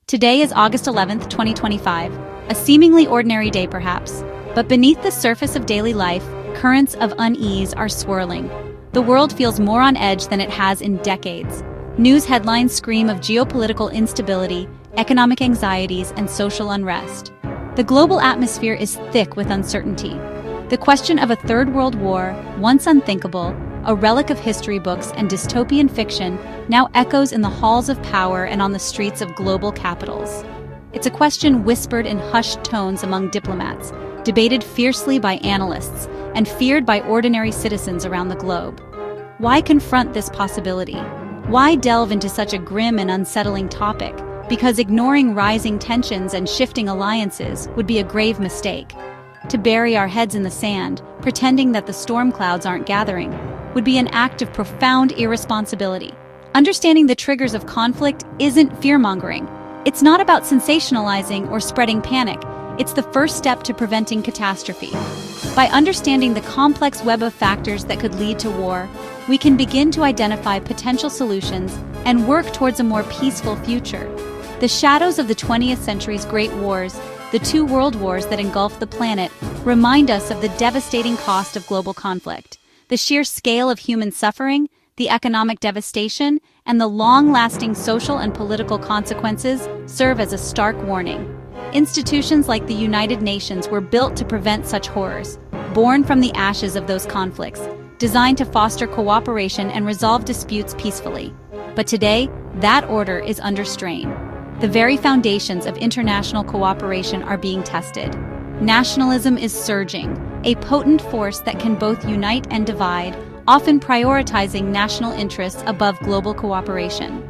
Today is August 11th, 2025, a seemingly ordinary day perhaps, but beneath the surface of daily life, currents of unease are swirling. The world feels more on edge than it has in decades. News headlines scream of geopolitical instability, economic anxieties, and social unrest. The global atmosphere is thick with uncertainty. The question of a third world war, once unthinkable, a relic of history books and dystopian fiction, now echoes in the halls of power and on the streets of global capitals. It's a question whispered in hushed tones among diplomats, debated fiercely by analysts, and feared by ordinary citizens around the globe. Why confront this possibility? Why delve into such a grim and unsettling topic? Because ignoring rising tensions and shifting alliances would be a grave mistake. To bury our heads in the sand, pretending that the storm clouds aren't gathering, would be an act of profound irresponsibility. Understanding the triggers of conflict isn't fear-mongering. It's not about sensationalizing or spreading panic. It's the first step to preventing catastrophe. By understanding the complex web of factors that could lead to war, we can begin to identify potential solutions and work towards a more peaceful future. The shadows of the 20th century's great wars, the two world wars that engulfed the planet, remind us of the devastating cost of global conflict. The sheer scale of human suffering, the economic devastation, and the long-lasting social and political consequences serve as a stark warning. Institutions like the United Nations were built to prevent such horrors, born from the ashes of those conflicts, designed to foster cooperation and resolve disputes peacefully. But today, that order is under strain. The very foundations of international cooperation are being tested. Nationalism is surging, a potent force that can both unite and divide, often prioritizing national interests above global cooperation.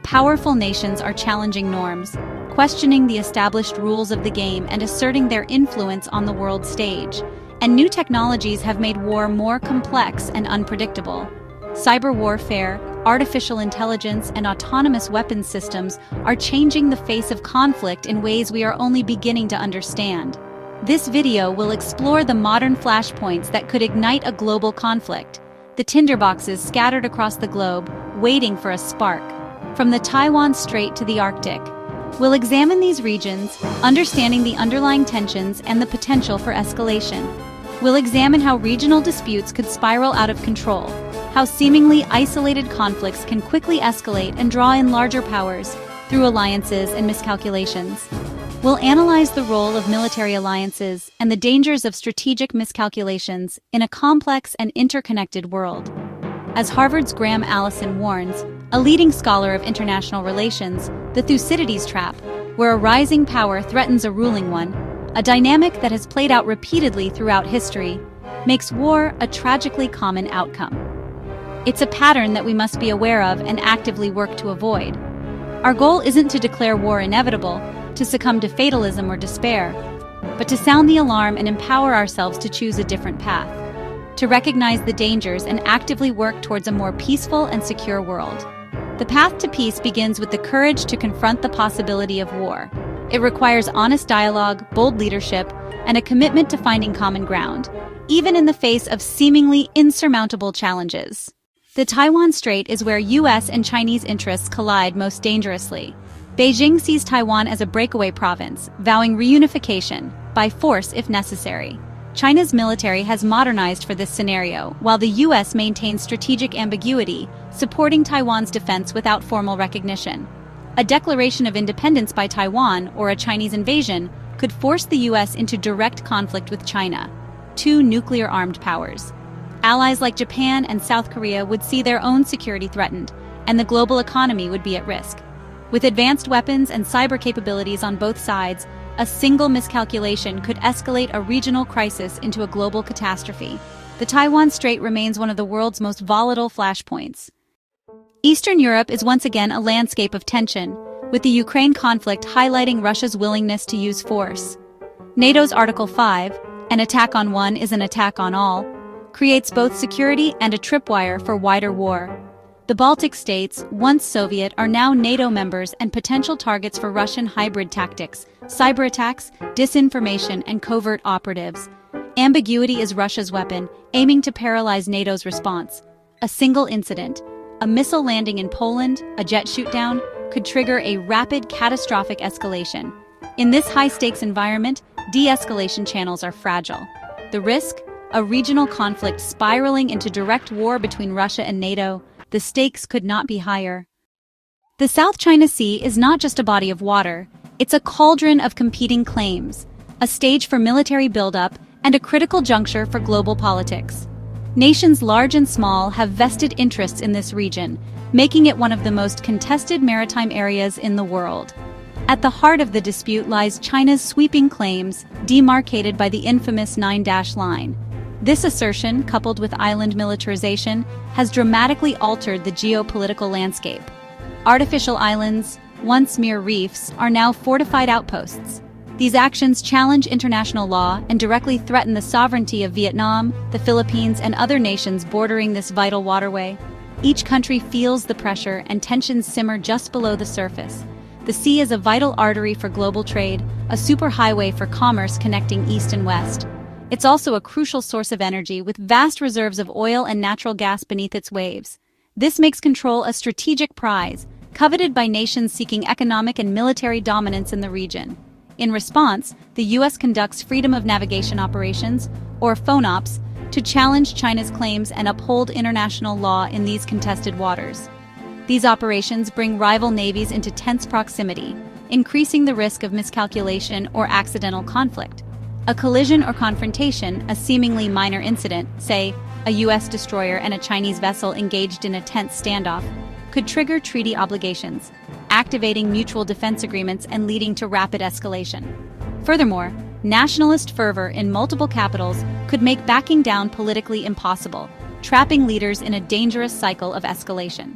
Powerful nations are challenging norms, questioning the established rules of the game and asserting their influence on the world stage. And new technologies have made war more complex and unpredictable. Cyber warfare, artificial intelligence, and autonomous weapons systems are changing the face of conflict in ways we are only beginning to understand. This video will explore the modern flashpoints that could ignite a global conflict, the tinderboxes scattered across the globe, waiting for a spark. From the Taiwan Strait to the Arctic, we'll examine these regions, understanding the underlying tensions and the potential for escalation. We'll examine how regional disputes could spiral out of control, how seemingly isolated conflicts can quickly escalate and draw in larger powers through alliances and miscalculations. We'll analyze the role of military alliances and the dangers of strategic miscalculations in a complex and interconnected world. As Harvard's Graham Allison warns, a leading scholar of international relations, the Thucydides trap, where a rising power threatens a ruling one, a dynamic that has played out repeatedly throughout history, makes war a tragically common outcome. It's a pattern that we must be aware of and actively work to avoid. Our goal isn't to declare war inevitable, to succumb to fatalism or despair, but to sound the alarm and empower ourselves to choose a different path, to recognize the dangers and actively work towards a more peaceful and secure world. The path to peace begins with the courage to confront the possibility of war. It requires honest dialogue, bold leadership, and a commitment to finding common ground, even in the face of seemingly insurmountable challenges. The Taiwan Strait is where US and Chinese interests collide most dangerously. Beijing sees Taiwan as a breakaway province, vowing reunification, by force if necessary. China's military has modernized for this scenario, while the US maintains strategic ambiguity, supporting Taiwan's defense without formal recognition. A declaration of independence by Taiwan or a Chinese invasion could force the US into direct conflict with China, two nuclear-armed powers. Allies like Japan and South Korea would see their own security threatened, and the global economy would be at risk. With advanced weapons and cyber capabilities on both sides, a single miscalculation could escalate a regional crisis into a global catastrophe. The Taiwan Strait remains one of the world's most volatile flashpoints. Eastern Europe is once again a landscape of tension, with the Ukraine conflict highlighting Russia's willingness to use force. NATO's Article 5, an attack on one is an attack on all, creates both security and a tripwire for wider war. The Baltic states, once Soviet, are now NATO members and potential targets for Russian hybrid tactics, cyber attacks, disinformation, and covert operatives. Ambiguity is Russia's weapon, aiming to paralyze NATO's response. A single incident, a missile landing in Poland, a jet shootdown, could trigger a rapid, catastrophic escalation. In this high-stakes environment, de-escalation channels are fragile. The risk? A regional conflict spiraling into direct war between Russia and NATO. The stakes could not be higher. The South China Sea is not just a body of water, it's a cauldron of competing claims, a stage for military buildup, and a critical juncture for global politics. Nations large and small have vested interests in this region, making it one of the most contested maritime areas in the world. At the heart of the dispute lies China's sweeping claims, demarcated by the infamous Nine-Dash Line. This assertion, coupled with island militarization, has dramatically altered the geopolitical landscape. Artificial islands, once mere reefs, are now fortified outposts. These actions challenge international law and directly threaten the sovereignty of Vietnam, the Philippines, and other nations bordering this vital waterway. Each country feels the pressure, and tensions simmer just below the surface. The sea is a vital artery for global trade, a superhighway for commerce connecting east and west. It's also a crucial source of energy, with vast reserves of oil and natural gas beneath its waves. This makes control a strategic prize, coveted by nations seeking economic and military dominance in the region. In response, the U.S. conducts Freedom of Navigation operations, or FONOPs, to challenge China's claims and uphold international law in these contested waters. These operations bring rival navies into tense proximity, increasing the risk of miscalculation or accidental conflict. A collision or confrontation, a seemingly minor incident, say, a U.S. destroyer and a Chinese vessel engaged in a tense standoff, could trigger treaty obligations, activating mutual defense agreements and leading to rapid escalation. Furthermore, nationalist fervor in multiple capitals could make backing down politically impossible, trapping leaders in a dangerous cycle of escalation.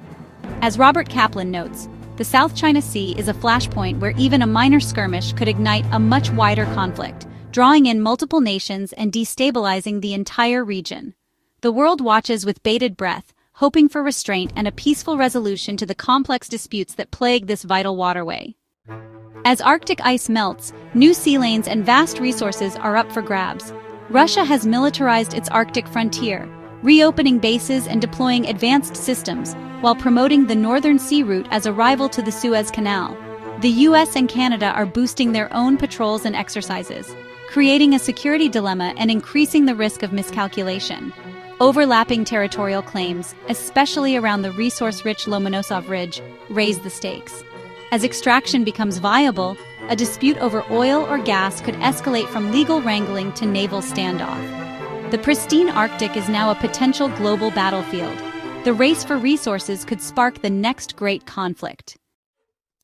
As Robert Kaplan notes, the South China Sea is a flashpoint where even a minor skirmish could ignite a much wider conflict, drawing in multiple nations and destabilizing the entire region. The world watches with bated breath, hoping for restraint and a peaceful resolution to the complex disputes that plague this vital waterway. As Arctic ice melts, new sea lanes and vast resources are up for grabs. Russia has militarized its Arctic frontier, reopening bases and deploying advanced systems, while promoting the Northern Sea Route as a rival to the Suez Canal. The US and Canada are boosting their own patrols and exercises, creating a security dilemma and increasing the risk of miscalculation. Overlapping territorial claims, especially around the resource-rich Lomonosov Ridge, raise the stakes. As extraction becomes viable, a dispute over oil or gas could escalate from legal wrangling to naval standoff. The pristine Arctic is now a potential global battlefield. The race for resources could spark the next great conflict.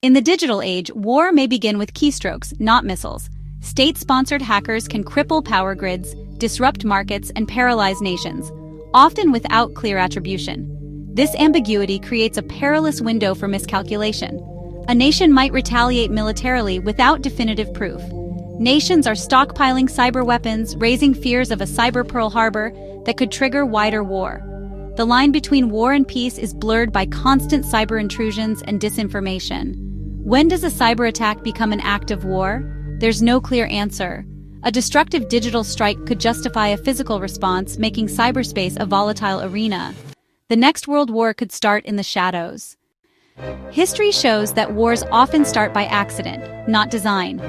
In the digital age, war may begin with keystrokes, not missiles. State-sponsored hackers can cripple power grids, disrupt markets, and paralyze nations, often without clear attribution. This ambiguity creates a perilous window for miscalculation. A nation might retaliate militarily without definitive proof. Nations are stockpiling cyber weapons, raising fears of a cyber Pearl Harbor that could trigger wider war. The line between war and peace is blurred by constant cyber intrusions and disinformation. When does a cyber attack become an act of war? There's no clear answer. A destructive digital strike could justify a physical response, making cyberspace a volatile arena. The next world war could start in the shadows. History shows that wars often start by accident, not design.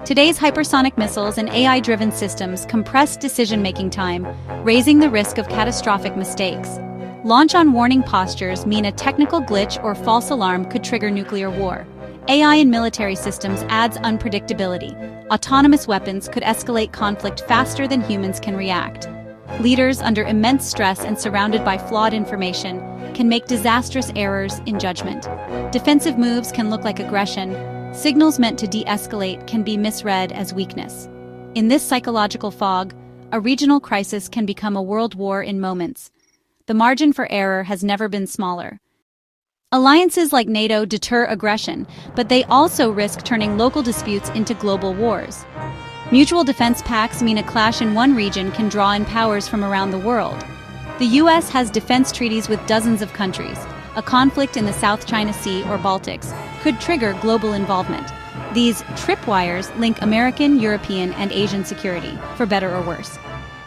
Today's hypersonic missiles and AI-driven systems compress decision-making time, raising the risk of catastrophic mistakes. Launch-on-warning postures mean a technical glitch or false alarm could trigger nuclear war. AI in military systems adds unpredictability. Autonomous weapons could escalate conflict faster than humans can react. Leaders under immense stress and surrounded by flawed information can make disastrous errors in judgment. Defensive moves can look like aggression. Signals meant to de-escalate can be misread as weakness. In this psychological fog, a regional crisis can become a world war in moments. The margin for error has never been smaller. Alliances like NATO deter aggression, but they also risk turning local disputes into global wars. Mutual defense pacts mean a clash in one region can draw in powers from around the world. The U.S. has defense treaties with dozens of countries. A conflict in the South China Sea or Baltics could trigger global involvement. These tripwires link American, European, and Asian security, for better or worse.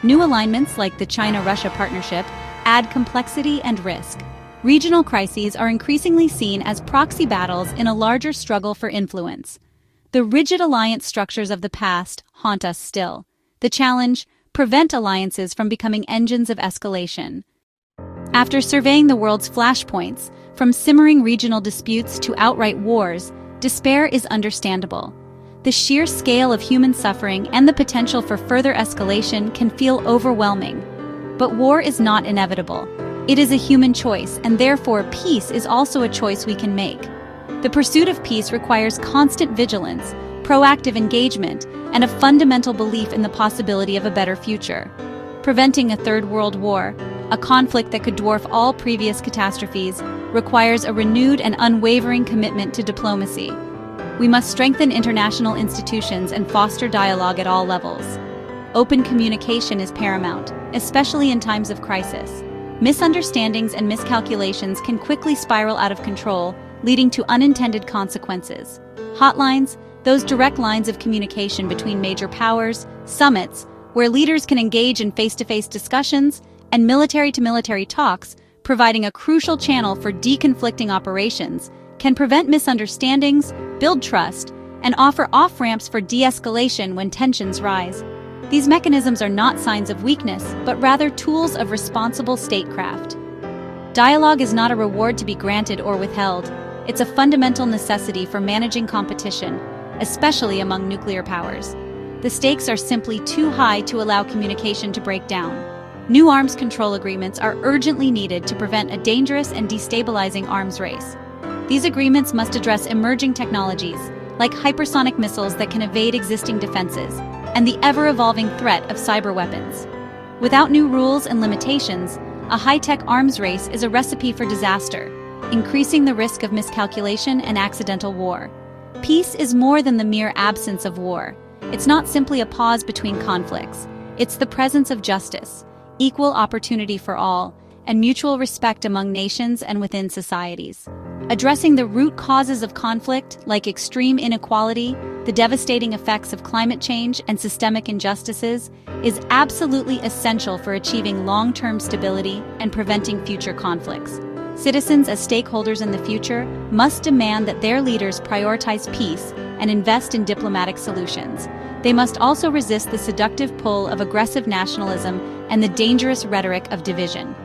New alignments like the China-Russia partnership add complexity and risk. Regional crises are increasingly seen as proxy battles in a larger struggle for influence. The rigid alliance structures of the past haunt us still. The challenge: prevent alliances from becoming engines of escalation. After surveying the world's flashpoints, from simmering regional disputes to outright wars, despair is understandable. The sheer scale of human suffering and the potential for further escalation can feel overwhelming. But war is not inevitable. It is a human choice, and therefore peace is also a choice we can make. The pursuit of peace requires constant vigilance, proactive engagement, and a fundamental belief in the possibility of a better future. Preventing a third world war, a conflict that could dwarf all previous catastrophes, requires a renewed and unwavering commitment to diplomacy. We must strengthen international institutions and foster dialogue at all levels. Open communication is paramount, especially in times of crisis. Misunderstandings and miscalculations can quickly spiral out of control, leading to unintended consequences. Hotlines, those direct lines of communication between major powers, summits, where leaders can engage in face-to-face discussions, and military-to-military talks, providing a crucial channel for deconflicting operations, can prevent misunderstandings, build trust, and offer off-ramps for de-escalation when tensions rise. These mechanisms are not signs of weakness, but rather tools of responsible statecraft. Dialogue is not a reward to be granted or withheld. It's a fundamental necessity for managing competition, especially among nuclear powers. The stakes are simply too high to allow communication to break down. New arms control agreements are urgently needed to prevent a dangerous and destabilizing arms race. These agreements must address emerging technologies, like hypersonic missiles that can evade existing defenses, and the ever-evolving threat of cyber weapons. Without new rules and limitations, a high-tech arms race is a recipe for disaster, increasing the risk of miscalculation and accidental war. Peace is more than the mere absence of war. It's not simply a pause between conflicts. It's the presence of justice, equal opportunity for all, and mutual respect among nations and within societies. Addressing the root causes of conflict, like extreme inequality, the devastating effects of climate change, and systemic injustices, is absolutely essential for achieving long-term stability and preventing future conflicts. Citizens, as stakeholders in the future, must demand that their leaders prioritize peace and invest in diplomatic solutions. They must also resist the seductive pull of aggressive nationalism and the dangerous rhetoric of division.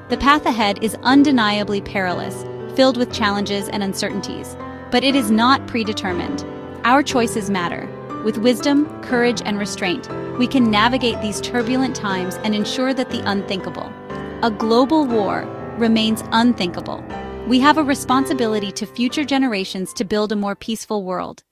The path ahead is undeniably perilous, filled with challenges and uncertainties, but it is not predetermined. Our choices matter. With wisdom, courage, and restraint, we can navigate these turbulent times and ensure that the unthinkable, a global war, remains unthinkable. We have a responsibility to future generations to build a more peaceful world.